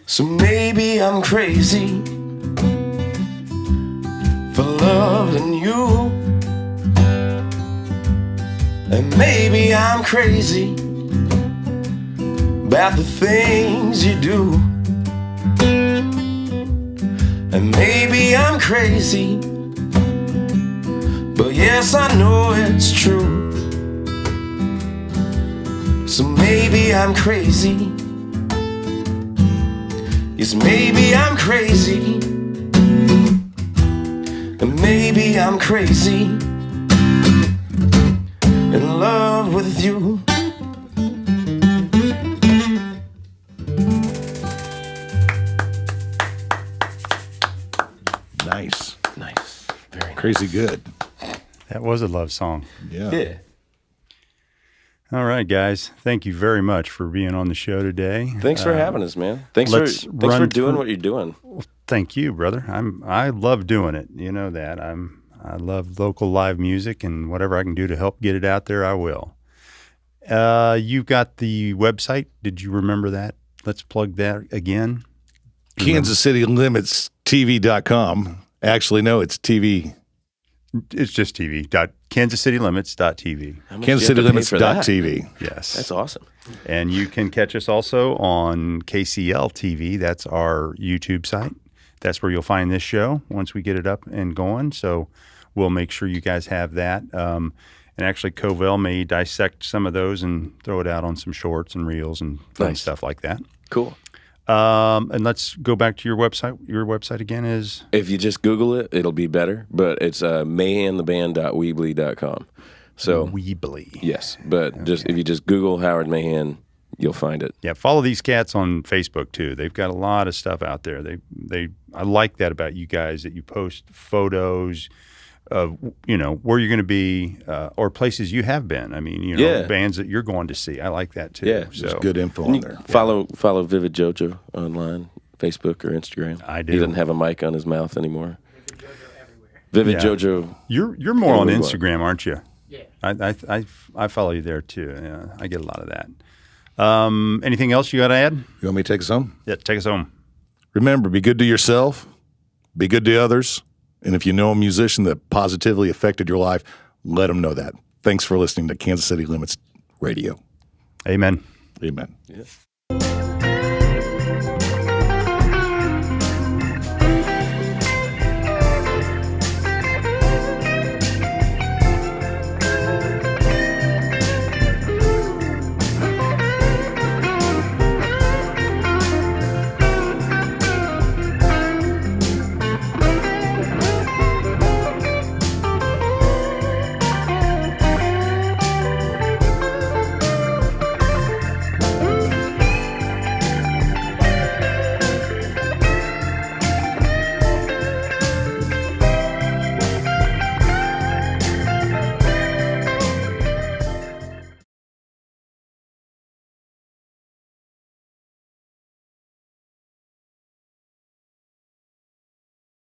So maybe I'm crazy for loving you, and maybe I'm crazy about the things you do. And maybe I'm crazy, but yes, I know it's true. So maybe I'm crazy. Yes, maybe I'm crazy. And maybe I'm crazy in love with you. Nice. Nice. Very nice. Crazy good. That was a love song. Yeah. Yeah. All right, guys. Thank you very much for being on the show today. Thanks for having us, man. Thanks let's for run doing through- what you're doing. Thank you, brother. I love doing it. You know that. I love local live music, and whatever I can do to help get it out there, I will. You've got the website. Did you remember that? Let's plug that again. Kansas City Limits TV.com. Actually, no, it's TV. It's just TV. KansasCityLimits.tv. How much do you have to pay for that? KansasCityLimits.tv. Yes. That's awesome. And you can catch us also on KCL TV. That's our YouTube site. That's where you'll find this show once we get it up and going. So we'll make sure you guys have that. And actually, Covell may dissect some of those and throw it out on some shorts and reels and fun Nice. stuff like that. Cool. And let's go back to your website. Your website again is? If you just Google it, it'll be better. But it's mahantheband.weebly.com. So Weebly. yes, but just if you just Google Howard Mahan, you'll find it. Yeah, follow these cats on Facebook too. They've got a lot of stuff out there. I like that about you guys, that you post photos of where you're going to be or places you have been. I mean, Yeah. bands that you're going to see. I like that too. Yeah. There's So good info And on you there. follow Vivid Jojo online, Facebook or Instagram. I do. He doesn't have a mic on his mouth anymore. Vivid Yeah. Jojo. You're more on Anywhere you Instagram, aren't you? Yeah. I follow you there too. Yeah, I get a lot of that. Anything else you got to add? You want me to take us home? Yeah, take us home. Remember, be good to yourself, be good to others, and if you know a musician that positively affected your life, let them know that. Thanks for listening to Kansas City Limits Radio. Amen. Amen. Yeah.